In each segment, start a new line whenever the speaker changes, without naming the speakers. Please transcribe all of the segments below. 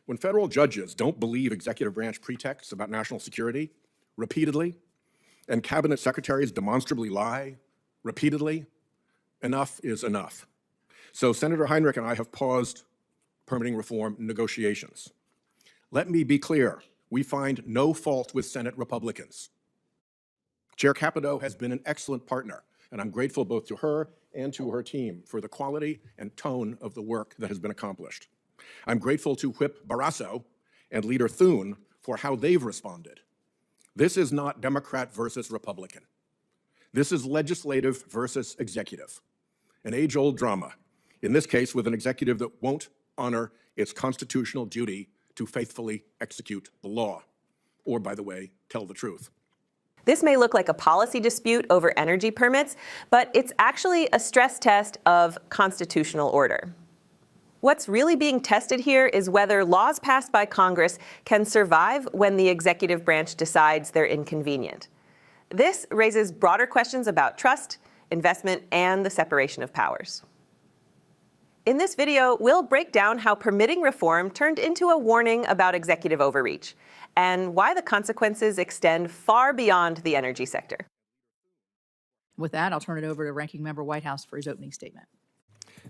When federal judges don't believe executive branch pretexts about national security repeatedly, and cabinet secretaries demonstrably lie repeatedly, enough is enough. So Senator Heinrich and I have paused permitting reform negotiations. Let me be clear, we find no fault with Senate Republicans. Chair Capito has been an excellent partner, and I'm grateful both to her and to her team for the quality and tone of the work that has been accomplished. I'm grateful to Whip Barrasso and Leader Thune for how they've responded. This is not Democrat versus Republican. This is legislative versus executive, an age-old drama, in this case with an executive that won't honor its constitutional duty to faithfully execute the law, or, by the way, tell the truth.
This may look like a policy dispute over energy permits, but it's actually a stress test of constitutional order. What's really being tested here is whether laws passed by Congress can survive when the executive branch decides they're inconvenient. This raises broader questions about trust, investment, and the separation of powers. In this video, we'll break down how permitting reform turned into a warning about executive overreach, and why the consequences extend far beyond the energy sector.
With that, I'll turn it over to Ranking Member Whitehouse for his opening statement.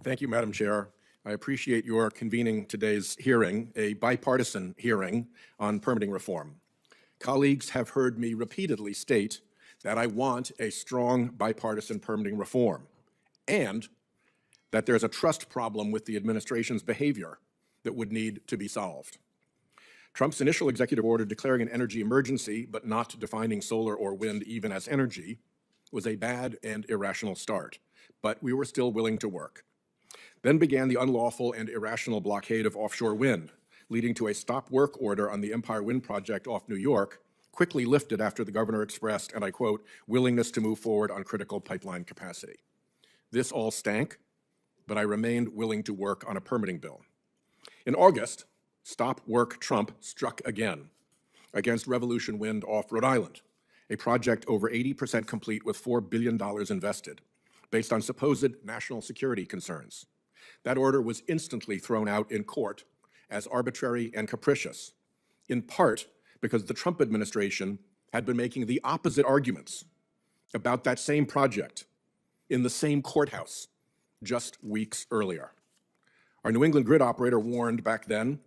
Thank you, Madam Chair. I appreciate your convening today's hearing, a bipartisan hearing on permitting reform. Colleagues have heard me repeatedly state that I want a strong bipartisan permitting reform, and that there's a trust problem with the administration's behavior that would need to be solved. Trump's initial executive order declaring an energy emergency, but not defining solar or wind even as energy, was a bad and irrational start, but we were still willing to work. Then began the unlawful and irrational blockade of offshore wind, leading to a stop work order on the Empire Wind Project off New York, quickly lifted after the governor expressed, and I quote, willingness to move forward on critical pipeline capacity. This all stank, but I remained willing to work on a permitting bill. In August, Stop Work Trump struck again against Revolution Wind off Rhode Island, a project over 80% complete with $4 billion invested, based on supposed national security concerns. That order was instantly thrown out in court as arbitrary and capricious, in part because the Trump administration had been making the opposite arguments about that same project in the same courthouse just weeks earlier. Our New England grid operator warned back then,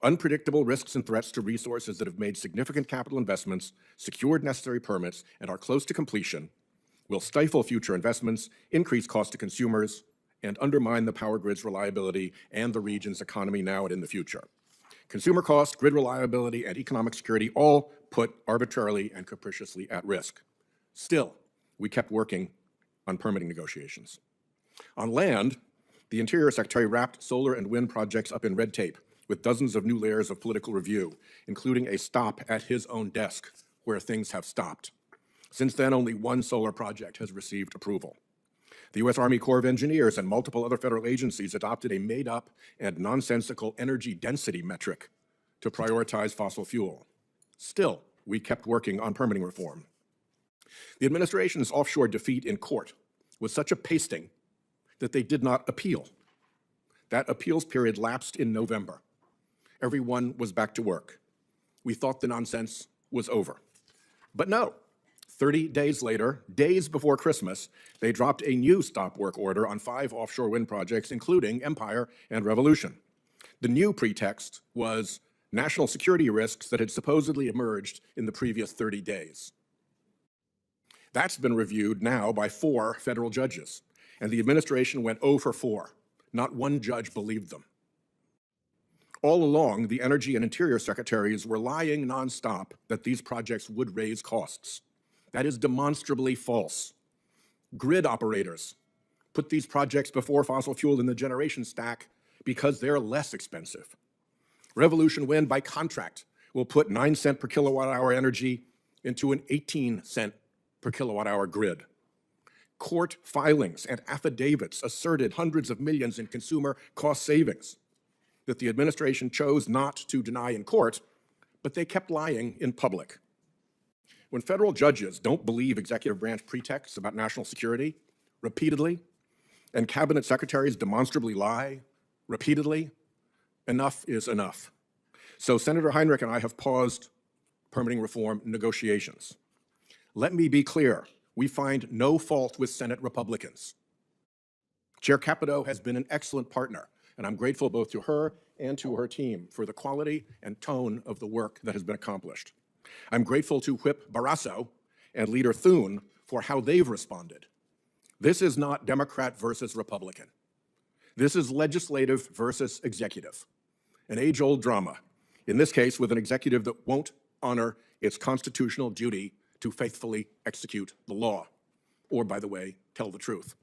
unpredictable risks and threats to resources that have made significant capital investments, secured necessary permits, and are close to completion will stifle future investments, increase costs to consumers, and undermine the power grid's reliability and the region's economy now and in the future. Consumer cost, grid reliability, and economic security all put arbitrarily and capriciously at risk. Still, we kept working on permitting negotiations. On land, the Interior Secretary wrapped solar and wind projects up in red tape with dozens of new layers of political review, including a stop at his own desk where things have stopped. Since then, only one solar project has received approval. The U.S. Army Corps of Engineers and multiple other federal agencies adopted a made-up and nonsensical energy density metric to prioritize fossil fuel. Still, we kept working on permitting reform. The administration's offshore defeat in court was such a pasting that they did not appeal. That appeals period lapsed in November. Everyone was back to work. We thought the nonsense was over. But no, 30 days later, days before Christmas, they dropped a new stop work order on 5 offshore wind projects, including Empire and Revolution. The new pretext was national security risks that had supposedly emerged in the previous 30 days. That's been reviewed now by 4 federal judges, and the administration went 0 for 4. Not one judge believed them. All along, the Energy and Interior Secretaries were lying nonstop that these projects would raise costs. That is demonstrably false. Grid operators put these projects before fossil fuel in the generation stack because they're less expensive. Revolution Wind, by contract, will put 9 cent per kilowatt hour energy into an 18 cent per kilowatt hour grid. Court filings and affidavits asserted hundreds of millions in consumer cost savings that the administration chose not to deny in court, but they kept lying in public. When federal judges don't believe executive branch pretexts about national security repeatedly, and cabinet secretaries demonstrably lie repeatedly, enough is enough. So Senator Heinrich and I have paused permitting reform negotiations. Let me be clear, we find no fault with Senate Republicans. Chair Capito has been an excellent partner, and I'm grateful both to her and to her team for the quality and tone of the work that has been accomplished. I'm grateful to Whip Barrasso and Leader Thune for how they've responded. This is not Democrat versus Republican. This is legislative versus executive, an age-old drama, in this case with an executive that won't honor its constitutional duty to faithfully execute the law, or, by the way, tell the truth.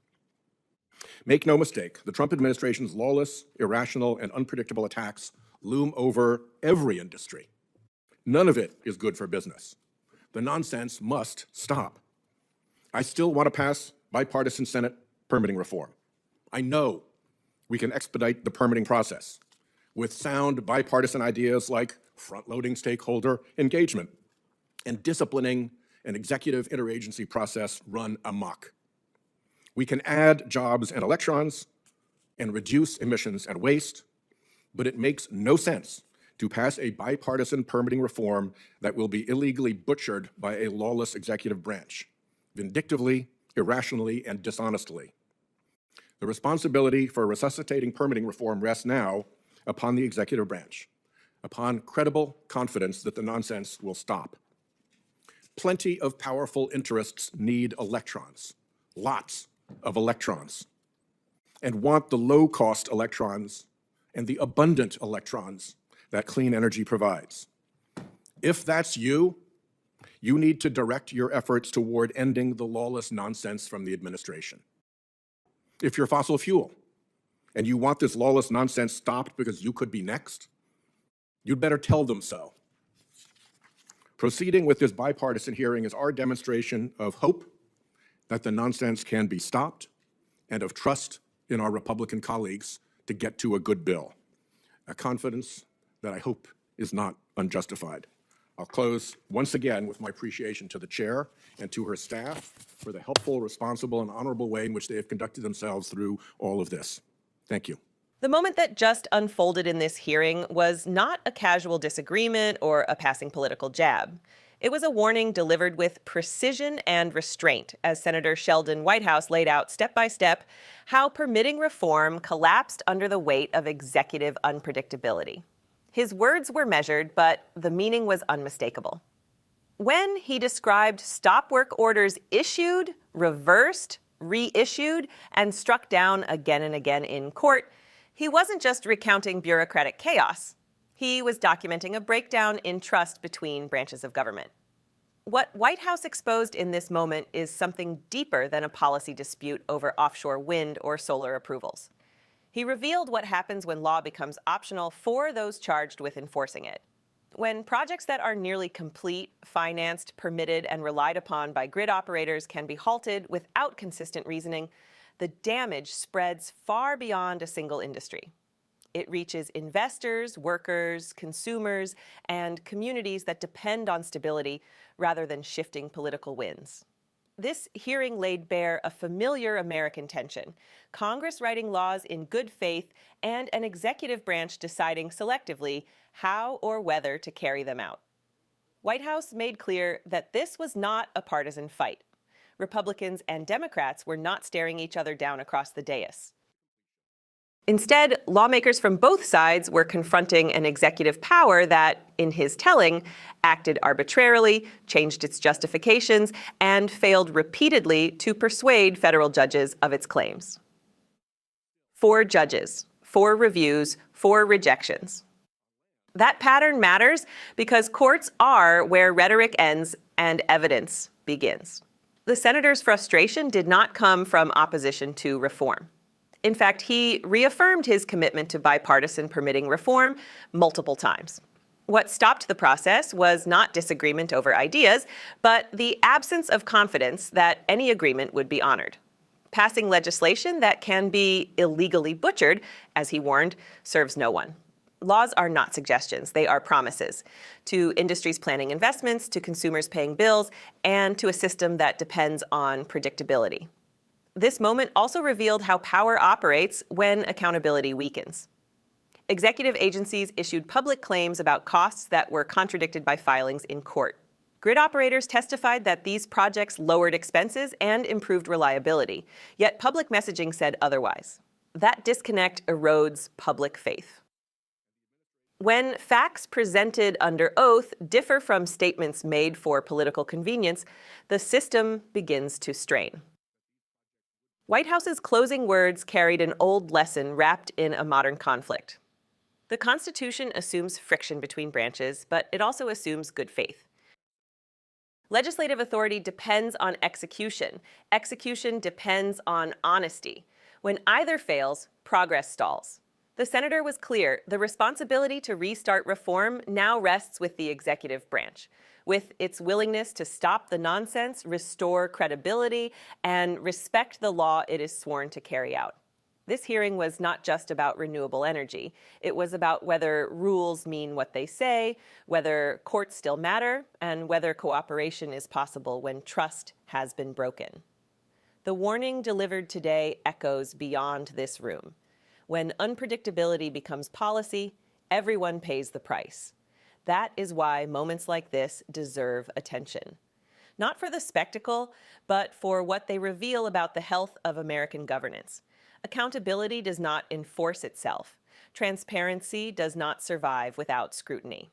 Make no mistake, the Trump administration's lawless, irrational, and unpredictable attacks loom over every industry. None of it is good for business. The nonsense must stop. I still want to pass bipartisan Senate permitting reform. I know we can expedite the permitting process with sound bipartisan ideas like front-loading stakeholder engagement and disciplining an executive interagency process run amok. We can add jobs and electrons and reduce emissions and waste, but it makes no sense to pass a bipartisan permitting reform that will be illegally butchered by a lawless executive branch, vindictively, irrationally, and dishonestly. The responsibility for resuscitating permitting reform rests now upon the executive branch, upon credible confidence that the nonsense will stop. Plenty of powerful interests need electrons, lots of electrons, and want the low-cost electrons and the abundant electrons that clean energy provides. If that's you, you need to direct your efforts toward ending the lawless nonsense from the administration. If you're fossil fuel and you want this lawless nonsense stopped because you could be next, you'd better tell them so. Proceeding with this bipartisan hearing is our demonstration of hope that the nonsense can be stopped and of trust in our Republican colleagues to get to a good bill, a confidence that I hope is not unjustified. I'll close once again with my appreciation to the chair and to her staff for the helpful, responsible, and honorable way in which they have conducted themselves through all of this. Thank you.
The moment that just unfolded in this hearing was not a casual disagreement or a passing political jab. It was a warning delivered with precision and restraint, as Senator Sheldon Whitehouse laid out step by step how permitting reform collapsed under the weight of executive unpredictability. His words were measured, but the meaning was unmistakable. When he described stop work orders issued, reversed, reissued, and struck down again and again in court, he wasn't just recounting bureaucratic chaos. He was documenting a breakdown in trust between branches of government. What Whitehouse exposed in this moment is something deeper than a policy dispute over offshore wind or solar approvals. He revealed what happens when law becomes optional for those charged with enforcing it. When projects that are nearly complete, financed, permitted, and relied upon by grid operators can be halted without consistent reasoning, the damage spreads far beyond a single industry. It reaches investors, workers, consumers, and communities that depend on stability rather than shifting political winds. This hearing laid bare a familiar American tension: Congress writing laws in good faith and an executive branch deciding selectively how or whether to carry them out. Whitehouse made clear that this was not a partisan fight. Republicans and Democrats were not staring each other down across the dais. Instead, lawmakers from both sides were confronting an executive power that, in his telling, acted arbitrarily, changed its justifications, and failed repeatedly to persuade federal judges of its claims. 4 judges, 4 reviews, 4 rejections. That pattern matters because courts are where rhetoric ends and evidence begins. The senator's frustration did not come from opposition to reform. In fact, he reaffirmed his commitment to bipartisan permitting reform multiple times. What stopped the process was not disagreement over ideas, but the absence of confidence that any agreement would be honored. Passing legislation that can be illegally butchered, as he warned, serves no one. Laws are not suggestions, they are promises to industries planning investments, to consumers paying bills, and to a system that depends on predictability. This moment also revealed how power operates when accountability weakens. Executive agencies issued public claims about costs that were contradicted by filings in court. Grid operators testified that these projects lowered expenses and improved reliability, yet public messaging said otherwise. That disconnect erodes public faith. When facts presented under oath differ from statements made for political convenience, the system begins to strain. Whitehouse's closing words carried an old lesson wrapped in a modern conflict. The Constitution assumes friction between branches, but it also assumes good faith. Legislative authority depends on execution. Execution depends on honesty. When either fails, progress stalls. The senator was clear: the responsibility to restart reform now rests with the executive branch, with its willingness to stop the nonsense, restore credibility, and respect the law it is sworn to carry out. This hearing was not just about renewable energy. It was about whether rules mean what they say, whether courts still matter, and whether cooperation is possible when trust has been broken. The warning delivered today echoes beyond this room. When unpredictability becomes policy, everyone pays the price. That is why moments like this deserve attention. Not for the spectacle, but for what they reveal about the health of American governance. Accountability does not enforce itself. Transparency does not survive without scrutiny.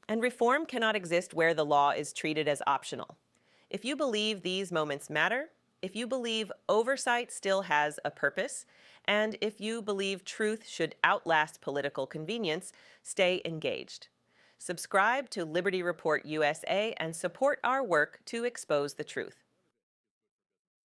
And reform cannot exist where the law is treated as optional. If you believe these moments matter, if you believe oversight still has a purpose, and if you believe truth should outlast political convenience, stay engaged. Subscribe to Liberty Report USA and support our work to expose the truth.